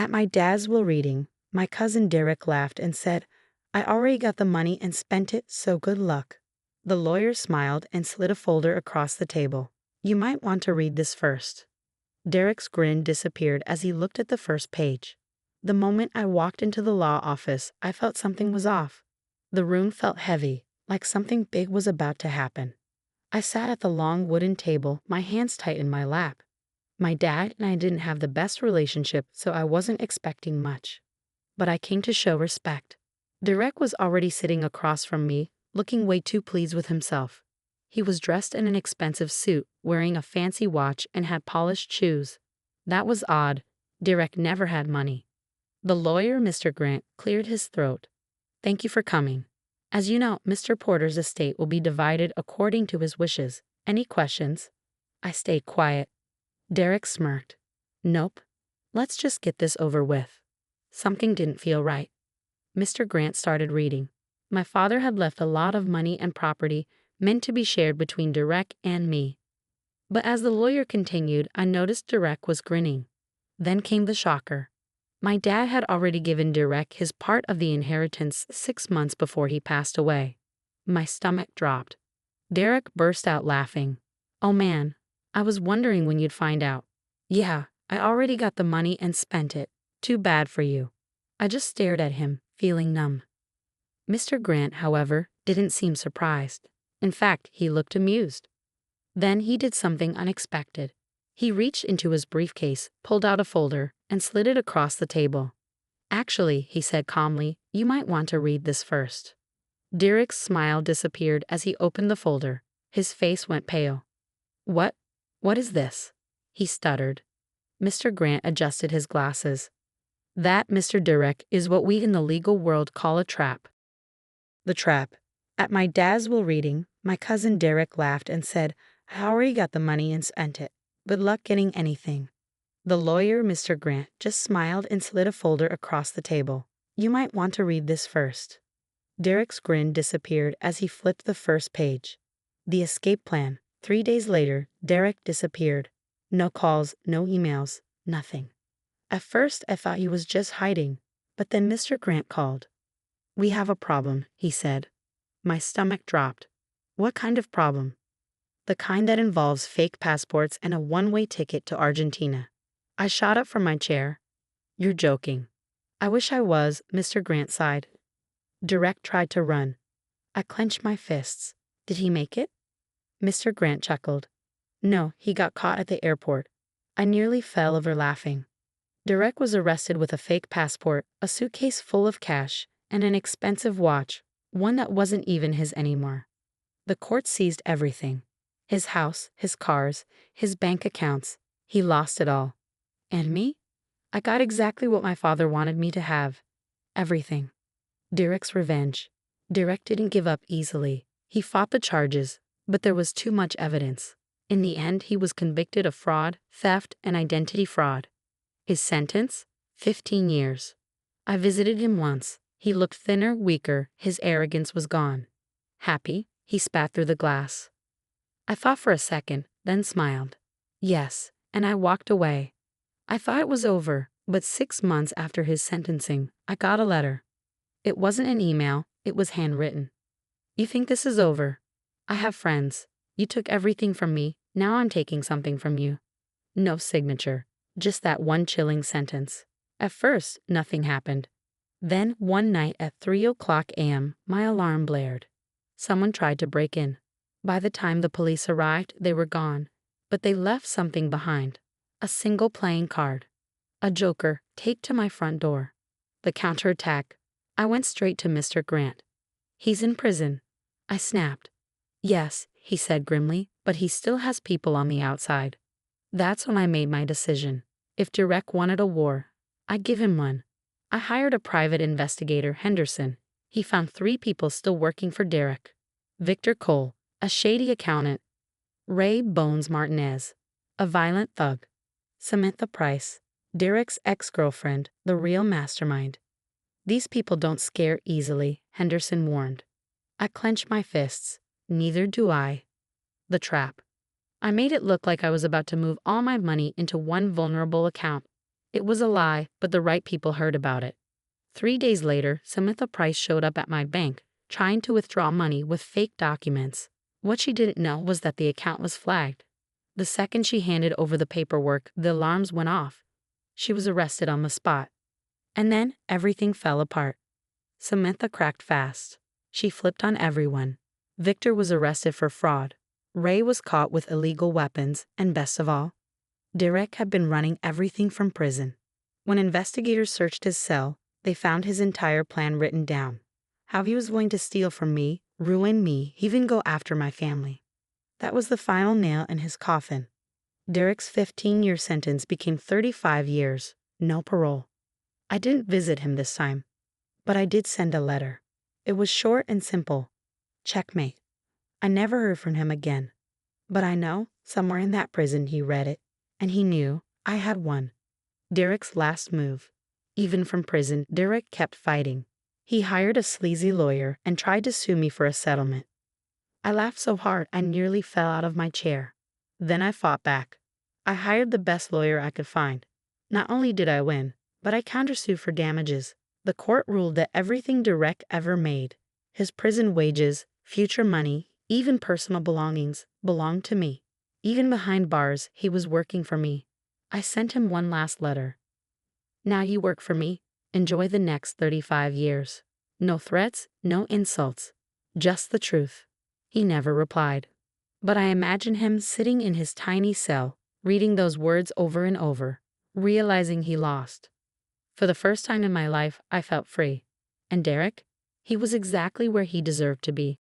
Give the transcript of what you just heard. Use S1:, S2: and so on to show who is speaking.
S1: At my dad's will reading, my cousin Derek laughed and said, "I already got the money and spent it, so good luck." The lawyer smiled and slid a folder across the table. "You might want to read this first." Derek's grin disappeared as he looked at the first page. The moment I walked into the law office, I felt something was off. The room felt heavy, like something big was about to happen. I sat at the long wooden table, my hands tight in my lap. My dad and I didn't have the best relationship, so I wasn't expecting much. But I came to show respect. Derek was already sitting across from me, looking way too pleased with himself. He was dressed in an expensive suit, wearing a fancy watch, and had polished shoes. That was odd. Derek never had money. The lawyer, Mr. Grant, cleared his throat. "Thank you for coming. As you know, Mr. Porter's estate will be divided according to his wishes. Any questions?" I stayed quiet. Derek smirked. "Nope. Let's just get this over with." Something didn't feel right. Mr. Grant started reading. My father had left a lot of money and property meant to be shared between Derek and me. But as the lawyer continued, I noticed Derek was grinning. Then came the shocker. My dad had already given Derek his part of the inheritance 6 months before he passed away. My stomach dropped. Derek burst out laughing. "Oh man, I was wondering when you'd find out." "Yeah, I already got the money and spent it. Too bad for you." I just stared at him, feeling numb. Mr. Grant, however, didn't seem surprised. In fact, he looked amused. Then he did something unexpected. He reached into his briefcase, pulled out a folder, and slid it across the table. "Actually," he said calmly, "you might want to read this first." Derek's smile disappeared as he opened the folder. His face went pale. What is this?" he stuttered. Mr. Grant adjusted his glasses. "That, Mr. Derek, is what we in the legal world call a trap." The trap. At my dad's will reading, my cousin Derek laughed and said, "I already got the money and spent it. Good luck getting anything." The lawyer, Mr. Grant, just smiled and slid a folder across the table. "You might want to read this first." Derek's grin disappeared as he flipped the first page. The escape plan. 3 days later, Derek disappeared. No calls, no emails, nothing. At first, I thought he was just hiding, but then Mr. Grant called. "We have a problem," he said. My stomach dropped. "What kind of problem?" "The kind that involves fake passports and a one-way ticket to Argentina." I shot up from my chair. "You're joking." "I wish I was," Mr. Grant sighed. Derek tried to run. I clenched my fists. "Did he make it?" Mr. Grant chuckled. "No, he got caught at the airport." I nearly fell over laughing. Derek was arrested with a fake passport, a suitcase full of cash, and an expensive watch, one that wasn't even his anymore. The court seized everything. His house, his cars, his bank accounts. He lost it all. And me? I got exactly what my father wanted me to have. Everything. Derek's revenge. Derek didn't give up easily. He fought the charges, but there was too much evidence. In the end, he was convicted of fraud, theft, and identity fraud. His sentence? 15 years. I visited him once. He looked thinner, weaker. His arrogance was gone. "Happy?" he spat through the glass. I thought for a second, then smiled. "Yes," and I walked away. I thought it was over, but 6 months after his sentencing, I got a letter. It wasn't an email, it was handwritten. "You think this is over? I have friends. You took everything from me, now I'm taking something from you." No signature, just that one chilling sentence. At first, nothing happened. Then, one night at 3:00 a.m., my alarm blared. Someone tried to break in. By the time the police arrived, they were gone. But they left something behind. A single playing card. A joker taped to my front door. The counterattack. I went straight to Mr. Grant. "He's in prison." I snapped. "Yes," he said grimly, "but he still has people on the outside." That's when I made my decision. If Derek wanted a war, I'd give him one. I hired a private investigator, Henderson. He found 3 people still working for Derek. Victor Cole, a shady accountant. Ray Bones Martinez, a violent thug. Samantha Price, Derek's ex-girlfriend, the real mastermind. "These people don't scare easily," Henderson warned. I clenched my fists. Neither do I. The trap. I made it look like I was about to move all my money into one vulnerable account. It was a lie, but the right people heard about it. 3 days later, Samantha Price showed up at my bank, trying to withdraw money with fake documents. What she didn't know was that the account was flagged. The second she handed over the paperwork, the alarms went off. She was arrested on the spot. And then everything fell apart. Samantha cracked fast. She flipped on everyone. Victor was arrested for fraud. Ray was caught with illegal weapons, and best of all, Derek had been running everything from prison. When investigators searched his cell, they found his entire plan written down. How he was going to steal from me, ruin me, even go after my family. That was the final nail in his coffin. Derek's 15-year sentence became 35 years, no parole. I didn't visit him this time, but I did send a letter. It was short and simple. Checkmate. I never heard from him again. But I know, somewhere in that prison he read it, and he knew I had won. Derek's last move. Even from prison, Derek kept fighting. He hired a sleazy lawyer and tried to sue me for a settlement. I laughed so hard I nearly fell out of my chair. Then I fought back. I hired the best lawyer I could find. Not only did I win, but I countersued for damages. The court ruled that everything Derek ever made, his prison wages, future money, even personal belongings, belonged to me. Even behind bars, he was working for me. I sent him one last letter. Now you work for me. Enjoy the next 35 years. No threats, no insults. Just the truth. He never replied. But I imagine him sitting in his tiny cell, reading those words over and over, realizing he lost. For the first time in my life, I felt free. And Derek? He was exactly where he deserved to be.